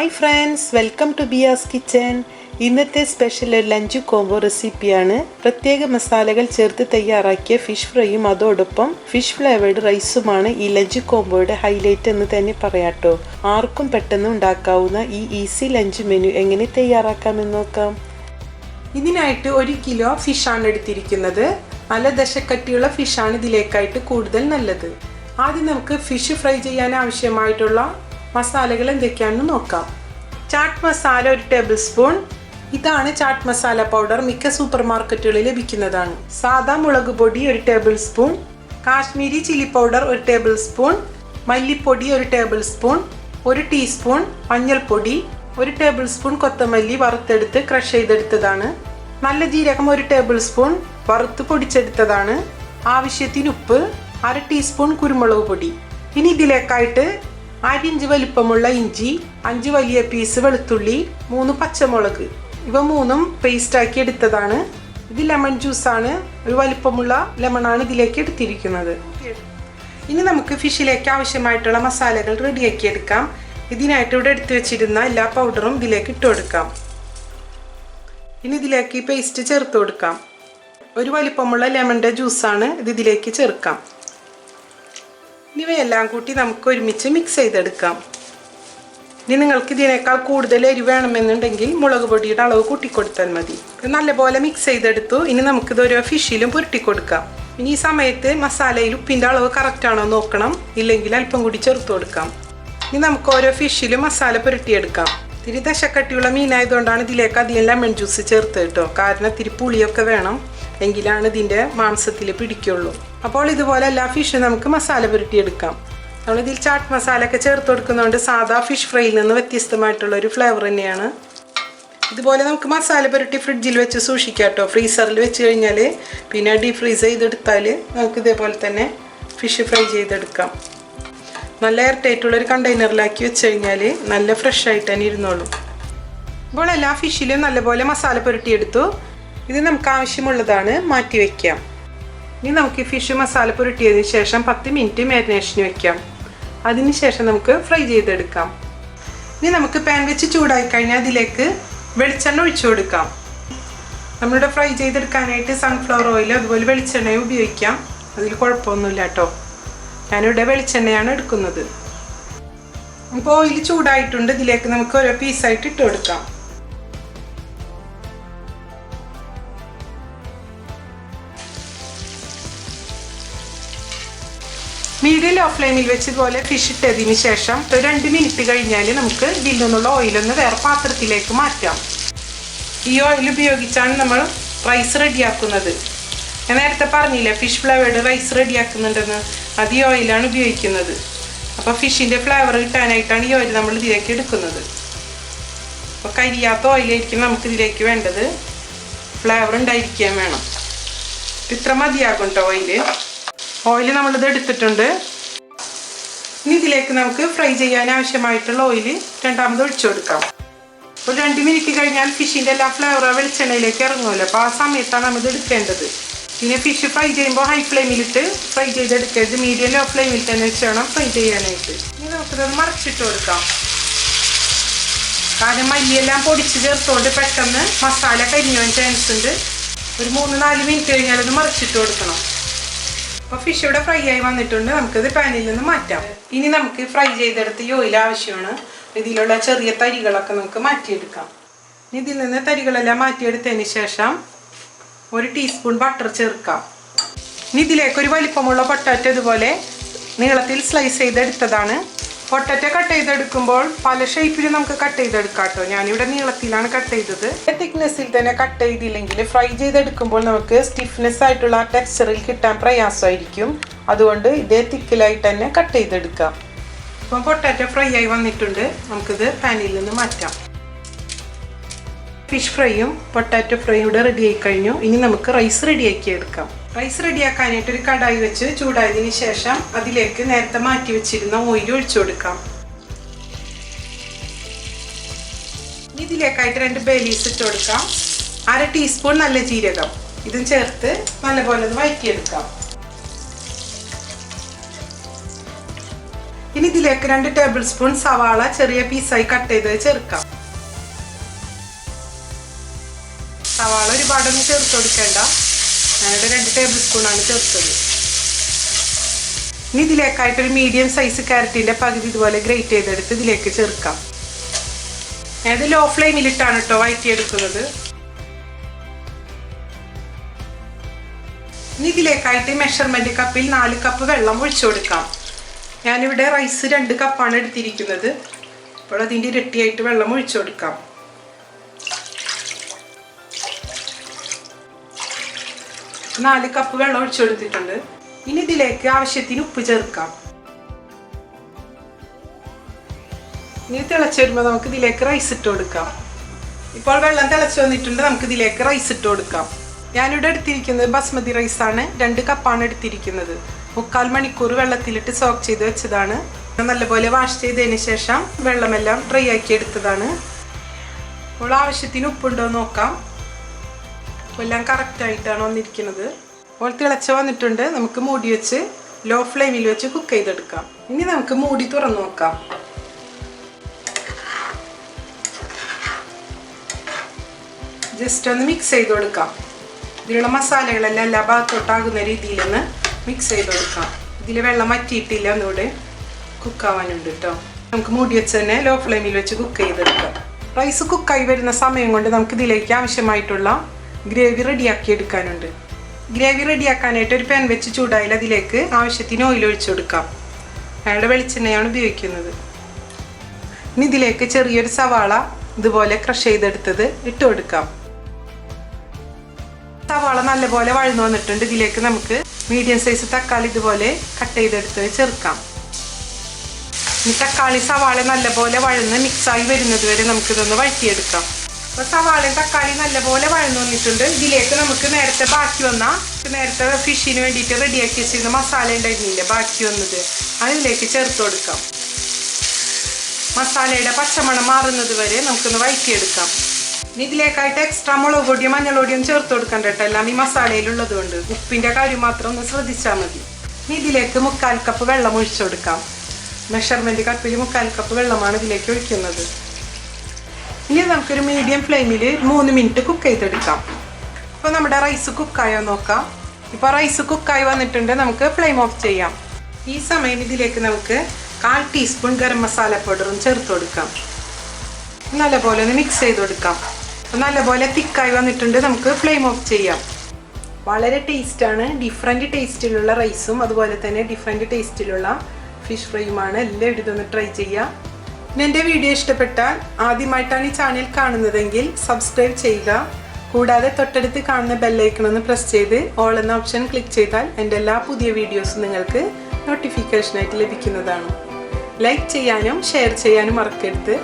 Hi friends, welcome to Biyas kitchen. ഇന്നത്തെ special lunch combo റെസിപ്പിയാണ്. പ്രത്യേക മസാലകൾ ചേർത്ത് തയ്യാറാക്കിയ ഫിഷ് ഫ്രൈയും അതോടൊപ്പം ഫിഷ് ഫ്ലേവേർഡ് റൈസുമാണ് ഈ ലഞ്ച് കോംബോയുടെ ഹൈലൈറ്റ് എന്ന് തന്നെ പറയാട്ടോ. ആർക്കും പെട്ടെന്ന് ഉണ്ടാക്കാവുന്ന ഈ ഈസി ലഞ്ച് മെനു എങ്ങനെ തയ്യാറാക്കാമെന്ന് നോക്കാം. ഇതിനായിട്ട് 1 കിലോ ഫിഷാണ് എടുത്തിരിക്കുന്നത്. നല്ല ദശക്കട്ടിയുള്ള ഫിഷാണ് ഇതിലേക്കായിട്ട് കൂടുതൽ നല്ലത്. ആദ്യം നമുക്ക് ഫിഷ് ഫ്രൈ ചെയ്യാൻ ആവശ്യമായിട്ടുള്ള മസാലകൾ എന്തൊക്കെയാണെന്ന് നോക്കാം. Chaat masala 1 table spoon. ഇതാണ് ചാട്ട് മസാല പൗഡർ, മിക്ക സൂപ്പർ മാർക്കറ്റുകളിൽ ലഭിക്കുന്നതാണ്. സാദാ മുളക് പൊടി 1 ടേബിൾ സ്പൂൺ. Kashmiri chilli powder 1 table spoon. മല്ലിപ്പൊടി 1 ടേബിൾ സ്പൂൺ. 1 ടീസ്പൂൺ മഞ്ഞൾപ്പൊടി. 1 ടേബിൾ സ്പൂൺ കൊത്തമല്ലി വറുത്തെടുത്ത് ക്രഷ് ചെയ്തെടുത്തതാണ്. നല്ല ജീരകം 1 ടേബിൾ സ്പൂൺ വറുത്ത് പൊടിച്ചെടുത്തതാണ്. ആവശ്യത്തിന് ഉപ്പ്. 1/2 ടീസ്പൂൺ കുരുമുളക് പൊടി. ഇനി ഇതിലേക്കായിട്ട് 1/2 ഇഞ്ച് വലിപ്പമുള്ള ഇഞ്ചി, 5 വലിയ പീസ് വെളുത്തുള്ളി, 3 പച്ചമുളക്, ഇവ 3ഉം പേസ്റ്റാക്കി എടുത്തതാണ്. ഇത് ലെമൺ ജ്യൂസാണ്, ഒരു വലിപ്പമുള്ള ലെമണാണ് ഇതിലേക്ക് എടുത്തിരിക്കുന്നത്. ഇനി നമുക്ക് ഫിഷിലേക്ക് ആവശ്യമായിട്ടുള്ള മസാലകൾ റെഡിയാക്കി എടുക്കാം. ഇതിനായിട്ട് ഇവിടെ എടുത്തു വെച്ചിരുന്ന എല്ലാ പൗഡറും ഇതിലേക്ക് ഇട്ട് കൊടുക്കാം. ഇനി ഇതിലേക്ക് ഈ പേസ്റ്റ് ചേർത്ത് കൊടുക്കാം. ഒരു വലിപ്പമുള്ള ലെമണിൻ്റെ ജ്യൂസാണ് ഇത് ഇതിലേക്ക് ചേർക്കാം. ഇവയെല്ലാം കൂട്ടി നമുക്ക് ഒരുമിച്ച് മിക്സ് ചെയ്തെടുക്കാം. ഇനി നിങ്ങൾക്ക് ഇതിനേക്കാൾ കൂടുതൽ എരിവ് വേണമെന്നുണ്ടെങ്കിൽ മുളക് പൊടിയുടെ അളവ് കൂട്ടിക്കൊടുത്താൽ മതി. നല്ലപോലെ മിക്സ് ചെയ്തെടുത്തു. ഇനി നമുക്കിത് ഓരോ ഫിഷിലും പുരട്ടി കൊടുക്കാം. ഇനി ഈ സമയത്ത് മസാലയിൽ ഉപ്പിൻ്റെ അളവ് കറക്റ്റാണോ നോക്കണം, ഇല്ലെങ്കിൽ അല്പം കൂടി ചേർത്ത് കൊടുക്കാം. ഇനി നമുക്ക് ഓരോ ഫിഷിലും മസാല പുരട്ടിയെടുക്കാം. ഇത്തിരി ദശക്കട്ടിയുള്ള മീനായതുകൊണ്ടാണ് ഇതിലേക്ക് അധികം ലെമൺ ജ്യൂസ് ചേർത്ത് കേട്ടോ. കാരണം ഇത്തിരി പുളിയൊക്കെ വേണം, എങ്കിലാണ് ഇതിൻ്റെ മാംസത്തിൽ പിടിക്കുള്ളൂ. അപ്പോൾ ഇതുപോലെ എല്ലാ ഫിഷും നമുക്ക് മസാല പുരട്ടിയെടുക്കാം. നമ്മളിതിൽ ചാട്ട് മസാല ഒക്കെ ചേർത്ത് കൊടുക്കുന്നതുകൊണ്ട് സാധാ ഫിഷ് ഫ്രൈയിൽ നിന്ന് വ്യത്യസ്തമായിട്ടുള്ളൊരു ഫ്ലേവർ തന്നെയാണ്. ഇതുപോലെ നമുക്ക് മസാല പുരട്ടി ഫ്രിഡ്ജിൽ വെച്ച് സൂക്ഷിക്കാം കേട്ടോ. ഫ്രീസറിൽ വെച്ച് കഴിഞ്ഞാൽ പിന്നെ ഡീപ് ഫ്രീസ് ചെയ്തെടുത്താൽ നമുക്ക് ഇതേപോലെ തന്നെ ഫിഷ് ഫ്രൈ ചെയ്തെടുക്കാം. നല്ല എയർ ടൈറ്റുള്ളൊരു കണ്ടെയ്നറിലാക്കി വെച്ച് കഴിഞ്ഞാൽ നല്ല ഫ്രഷ് ആയിട്ട് തന്നെ ഇരുന്നോളും. ഇപ്പോൾ എല്ലാ ഫിഷിലും നല്ലപോലെ മസാല പുരട്ടിയെടുത്തു. ഇത് നമുക്ക് ആവശ്യമുള്ളതാണ്, മാറ്റി വയ്ക്കാം. ഇനി നമുക്ക് ഈ ഫിഷ് മസാല പുരട്ടിയതിന് ശേഷം 10 മിനിറ്റ് മാരിനേഷന് വെക്കാം. അതിനുശേഷം നമുക്ക് ഫ്രൈ ചെയ്തെടുക്കാം. ഇനി നമുക്ക് പാൻ വെച്ച് ചൂടായി കഴിഞ്ഞാൽ അതിലേക്ക് വെളിച്ചെണ്ണ ഒഴിച്ചു കൊടുക്കാം. നമ്മളിവിടെ ഫ്രൈ ചെയ്തെടുക്കാനായിട്ട് സൺഫ്ലവർ ഓയിൽ അതുപോലെ വെളിച്ചെണ്ണയും ഉപയോഗിക്കാം, അതിൽ കുഴപ്പമൊന്നുമില്ല കേട്ടോ. ഞാനിവിടെ വെളിച്ചെണ്ണയാണ് എടുക്കുന്നത്. അപ്പോൾ ഓയിൽ ചൂടായിട്ടുണ്ട്. ഇതിലേക്ക് നമുക്ക് ഓരോ പീസായിട്ട് ഇട്ട് കൊടുക്കാം. മീഡിയം ലോ ഫ്ലെയിമിൽ വെച്ച് ഇതുപോലെ ഫിഷ് ഇട്ടതിന് ശേഷം ഒരു 2 മിനിറ്റ് കഴിഞ്ഞാൽ നമുക്ക് ഇതിൽ നിന്നുള്ള ഓയിലൊന്ന് വേറെ പാത്രത്തിലേക്ക് മാറ്റാം. ഈ ഓയിൽ ഉപയോഗിച്ചാണ് നമ്മൾ റൈസ് റെഡിയാക്കുന്നത്. ഞാൻ നേരത്തെ പറഞ്ഞില്ലേ ഫിഷ് ഫ്ലേവേർഡ് റൈസ് റെഡിയാക്കുന്നുണ്ടെന്ന്, അത് ഈ ഓയിലാണ് ഉപയോഗിക്കുന്നത്. അപ്പോൾ ഫിഷിൻ്റെ ഫ്ലേവർ കിട്ടാനായിട്ടാണ് ഈ ഓയിൽ നമ്മൾ ഇതിലേക്ക് എടുക്കുന്നത്. അപ്പോൾ കരിയാത്ത ഓയിലായിരിക്കും നമുക്കിതിലേക്ക് വേണ്ടത്, ഫ്ലേവർ ഉണ്ടായിരിക്കാൻ വേണം. ഇത്ര മതിയാകും കേട്ടോ ഓയിൽ നമ്മളിത് എടുത്തിട്ടുണ്ട്. ഇനി ഇതിലേക്ക് നമുക്ക് ഫ്രൈ ചെയ്യാൻ ആവശ്യമായിട്ടുള്ള ഓയിൽ രണ്ടാമത് ഒഴിച്ചു കൊടുക്കാം. ഒരു 2 മിനിറ്റ് കഴിഞ്ഞാൽ ഫിഷിൻ്റെ എല്ലാ ഫ്ലേവറും വെളിച്ചെണ്ണയിലേക്ക് ഇറങ്ങുമല്ലോ, അപ്പോൾ ആ സമയത്താണ് നമ്മളിത് എടുക്കേണ്ടത്. പിന്നെ ഫിഷ് ഫ്രൈ ചെയ്യുമ്പോൾ ഹൈ ഫ്ലെയിമിലിട്ട് ഫ്രൈ ചെയ്തെടുക്കരുത്, മീഡിയം ലോ ഫ്ലെയിമിൽ തന്നെ വെച്ച് വേണം ഫ്രൈ ചെയ്യാനായിട്ട്. ഇനി നമുക്കിത് മറിച്ചിട്ട് കൊടുക്കാം. കാരണം മല്ലിയെല്ലാം പൊടിച്ച് ചേർത്തുകൊണ്ട് പെട്ടെന്ന് മസാല കരിഞ്ഞാൻ ചാൻസ് ഉണ്ട്. ഒരു 3-4 മിനിറ്റ് കഴിഞ്ഞാൽ അത് മറിച്ചിട്ട് കൊടുക്കണം. അപ്പോൾ ഫിഷ് ഇവിടെ ഫ്രൈ ആയി വന്നിട്ടുണ്ട്. നമുക്കിത് പാനിൽ നിന്ന് മാറ്റാം. ഇനി നമുക്ക് ഫ്രൈ ചെയ്തെടുത്ത് ഈ ഓയിൽ ആവശ്യമാണ്. ഇതിലുള്ള ചെറിയ തരികളൊക്കെ നമുക്ക് മാറ്റിയെടുക്കാം. ഇതിൽ നിന്ന് തരികളെല്ലാം മാറ്റിയെടുത്തതിന് ശേഷം 1 ടീസ്പൂൺ ബട്ടർ ചേർക്കാം. ഇനി ഇതിലേക്ക് ഒരു വലിപ്പമുള്ള പൊട്ടാറ്റോ ഇതുപോലെ നീളത്തിൽ സ്ലൈസ് ചെയ്തെടുത്തതാണ്. പൊട്ടാറ്റോ കട്ട് ചെയ്തെടുക്കുമ്പോൾ പല ഷേപ്പിൽ നമുക്ക് കട്ട് ചെയ്തെടുക്കാം കേട്ടോ. ഞാനിവിടെ നീളത്തിലാണ് കട്ട് ചെയ്തത്. തിക്നെസ്സിൽ തന്നെ കട്ട് ചെയ്തില്ലെങ്കിൽ ഫ്രൈ ചെയ്തെടുക്കുമ്പോൾ നമുക്ക് സ്റ്റിഫ്നെസ് ആയിട്ടുള്ള ടെക്സ്ചറിൽ കിട്ടാൻ പ്രയാസമായിരിക്കും. അതുകൊണ്ട് ഇതേ തിക്കിലായിട്ട് തന്നെ കട്ട് ചെയ്തെടുക്കാം. ഇപ്പം പൊട്ടാറ്റോ ഫ്രൈ ആയി വന്നിട്ടുണ്ട്. നമുക്കിത് പാനിൽ നിന്ന് മാറ്റാം. ഫിഷ് ഫ്രൈയും പൊട്ടാറ്റോ ഫ്രൈയും ഇവിടെ റെഡി ആയി കഴിഞ്ഞു. ഇനി നമുക്ക് റൈസ് റെഡിയാക്കി എടുക്കാം. റൈസ് റെഡിയാക്കാനായിട്ട് ഒരു കടായി വെച്ച് ചൂടായതിന് ശേഷം അതിലേക്ക് നേരത്തെ മാറ്റി വെച്ചിരുന്ന ഓയിൽ ഒഴിച്ചു കൊടുക്കാം. ഇതിലേക്കായിട്ട് 2 ബേ ലീവ്സ് ഇട്ട് കൊടുക്കാം. 1/2 ടീസ്പൂൺ നല്ല ജീരകം ഇതും ചേർത്ത് നല്ലപോലെ വഴറ്റിയെടുക്കാം. ഇനി ഇതിലേക്ക് 2 ടേബിൾ സ്പൂൺ സവാള ചെറിയ പീസായി കട്ട് ചെയ്ത് ചേർക്കാം. സവാള ഒരുപാടൊന്നും ചേർത്ത് കൊടുക്കേണ്ട, ഞാനിവിടെ 2 ടേബിൾ സ്പൂണാണ് ചേർത്തത്. ഇനി ഇതിലേക്കായിട്ടൊരു മീഡിയം സൈസ് ക്യാരറ്റിൻ്റെ പകുതി ഇതുപോലെ ഗ്രേറ്റ് ചെയ്തെടുത്ത് ഇതിലേക്ക് ചേർക്കാം. ഞാനത് ലോ ഫ്ലെയിമിലിട്ടാണ് കേട്ടോ വഴറ്റിയെടുക്കുന്നത്. ഇനി ഇതിലേക്കായിട്ട് മെഷർമെൻറ്റ് കപ്പിൽ 4 കപ്പ് വെള്ളം ഒഴിച്ചു കൊടുക്കാം. ഞാനിവിടെ റൈസ് 2 കപ്പാണ് എടുത്തിരിക്കുന്നത്. അപ്പോൾ അതിൻ്റെ ഇരട്ടിയായിട്ട് വെള്ളം ഒഴിച്ചു കൊടുക്കാം. 4 കപ്പ് വെള്ളം ഒഴിച്ചു കൊടുത്തിട്ടുണ്ട്. ഇനി ഇതിലേക്ക് ആവശ്യത്തിന് ഉപ്പ് ചേർക്കാം. ഇനി തിളച്ച് വരുമ്പോൾ നമുക്ക് ഇതിലേക്ക് റൈസ് ഇട്ട് കൊടുക്കാം. ഇപ്പോൾ വെള്ളം തിളച്ച് വന്നിട്ടുണ്ട്, നമുക്ക് ഇതിലേക്ക് റൈസ് ഇട്ട് കൊടുക്കാം. ഞാനിവിടെ എടുത്തിരിക്കുന്നത് ബസ്മതി റൈസാണ്. 2 കപ്പാണ് എടുത്തിരിക്കുന്നത്. 3/4 മണിക്കൂർ വെള്ളത്തിലിട്ട് സോക്ക് ചെയ്ത് വെച്ചതാണ്. നല്ലപോലെ വാഷ് ചെയ്തതിന് ശേഷം വെള്ളമെല്ലാം ഡ്രൈ ആക്കി എടുത്തതാണ്. അപ്പോൾ ആവശ്യത്തിന് ഉപ്പുണ്ടോ നോക്കാം. അപ്പോൾ എല്ലാം കറക്റ്റായിട്ടാണ് വന്നിരിക്കുന്നത്. അപ്പോൾ തിളച്ച് വന്നിട്ടുണ്ട്. നമുക്ക് മൂടി വെച്ച് ലോ ഫ്ലെയിമിൽ വെച്ച് കുക്ക് ചെയ്തെടുക്കാം. ഇനി നമുക്ക് മൂടി തുറന്നു നോക്കാം. ജസ്റ്റ് ഒന്ന് മിക്സ് ചെയ്ത് കൊടുക്കാം. ഇതിലുള്ള മസാലകളെല്ലാം എല്ലാ ഭാഗത്തോട്ടാകുന്ന രീതിയിലൊന്ന് മിക്സ് ചെയ്ത് കൊടുക്കാം. ഇതിൽ വെള്ളം വറ്റിയിട്ടില്ല, ഒന്നുകൂടെ കുക്കാവാനുണ്ട് കേട്ടോ. നമുക്ക് മൂടി വെച്ച് തന്നെ ലോ ഫ്ലെയിമിൽ വെച്ച് കുക്ക് ചെയ്തെടുക്കാം. റൈസ് കുക്കായി വരുന്ന സമയം കൊണ്ട് നമുക്ക് ഇതിലേക്ക് ആവശ്യമായിട്ടുള്ള ഗ്രേവി റെഡിയാക്കി എടുക്കാനുണ്ട്. ഗ്രേവി റെഡിയാക്കാനായിട്ട് ഒരു പാൻ വെച്ച് ചൂടായാൽ അതിലേക്ക് ആവശ്യത്തിന് ഓയിൽ ഒഴിച്ചു കൊടുക്കാം. അയാളുടെ വെളിച്ചെണ്ണയാണ് ഉപയോഗിക്കുന്നത്. ഇനി ഇതിലേക്ക് ചെറിയൊരു സവാള ഇതുപോലെ ക്രഷ് ചെയ്തെടുത്തത് ഇട്ട് കൊടുക്കാം. സവാള നല്ലപോലെ വഴന്നു വന്നിട്ടുണ്ട്. ഇതിലേക്ക് നമുക്ക് മീഡിയം സൈസ് തക്കാളി ഇതുപോലെ കട്ട് ചെയ്തെടുത്ത് ചേർക്കാം. ഈ തക്കാളി സവാള നല്ലപോലെ വഴന്ന് മിക്സായി വരുന്നത് വരെ നമുക്കിതൊന്ന് വഴറ്റിയെടുക്കാം. അപ്പോൾ സവാളയും തക്കാളി നല്ലപോലെ വഴന്നു വന്നിട്ടുണ്ട്. ഇതിലേക്ക് നമുക്ക് നേരത്തെ ഫിഷിന് വേണ്ടിയിട്ട് റെഡിയാക്കി വെച്ചിരുന്ന മസാല ഉണ്ടായിരുന്നില്ല, ബാക്കി വന്നത് അതിലേക്ക് ചേർത്ത് കൊടുക്കാം. മസാലയുടെ പച്ചമണം മാറുന്നത് വരെ നമുക്കൊന്ന് വഴറ്റിയെടുക്കാം. ഇനി ഇതിലേക്കായിട്ട് എക്സ്ട്രാ മുളക് പൊടിയും മഞ്ഞൾപ്പൊടിയും ചേർത്ത് കൊടുക്കണ്ട കേട്ടോ, എല്ലാം ഈ മസാലയിലുള്ളത് കൊണ്ട്. ഉപ്പിൻ്റെ കാര്യം മാത്രം ഒന്ന് ശ്രദ്ധിച്ചാൽ മതി. ഇനി ഇതിലേക്ക് 3/4 കപ്പ് വെള്ളം ഒഴിച്ചു കൊടുക്കാം. മെഷർമെൻറ്റ് കപ്പിൽ 3/4 കപ്പ് വെള്ളമാണ് ഇതിലേക്ക് ഒഴിക്കുന്നത്. ഇനി നമുക്കൊരു മീഡിയം ഫ്ലെയിമിൽ 3 മിനിറ്റ് കുക്ക് ചെയ്തെടുക്കാം. അപ്പോൾ നമ്മുടെ റൈസ് കുക്കായോ നോക്കാം. ഇപ്പോൾ റൈസ് കുക്കായി വന്നിട്ടുണ്ട്. നമുക്ക് ഫ്ലെയിം ഓഫ് ചെയ്യാം. ഈ സമയം ഇതിലേക്ക് നമുക്ക് 1/4 ടീസ്പൂൺ ഗരം മസാല പൗഡറും ചേർത്ത് കൊടുക്കാം. നല്ലപോലെ ഒന്ന് മിക്സ് ചെയ്ത് കൊടുക്കാം. നല്ലപോലെ തിക്കായി വന്നിട്ടുണ്ട്. നമുക്ക് ഫ്ലെയിം ഓഫ് ചെയ്യാം. വളരെ ടേസ്റ്റാണ്. ഡിഫറെൻറ്റ് ടേസ്റ്റിലുള്ള റൈസും അതുപോലെ തന്നെ ഡിഫറെൻറ്റ് ടേസ്റ്റിലുള്ള ഫിഷ് ഫ്രൈയുമാണ്. എല്ലാവരും ഇതൊന്ന് ട്രൈ ചെയ്യാം. പിന്നെ എൻ്റെ വീഡിയോ ഇഷ്ടപ്പെട്ടാൽ ആദ്യമായിട്ടാണ് ഈ ചാനൽ കാണുന്നതെങ്കിൽ സബ്സ്ക്രൈബ് ചെയ്യുക. കൂടാതെ തൊട്ടടുത്ത് കാണുന്ന ബെല്ലൈക്കൺ ഒന്ന് പ്രസ് ചെയ്ത് ഓൾ എന്ന ഓപ്ഷൻ ക്ലിക്ക് ചെയ്താൽ എൻ്റെ എല്ലാ പുതിയ വീഡിയോസും നിങ്ങൾക്ക് നോട്ടിഫിക്കേഷനായിട്ട് ലഭിക്കുന്നതാണ്. ലൈക്ക് ചെയ്യാനും ഷെയർ ചെയ്യാനും മറക്കരുത്.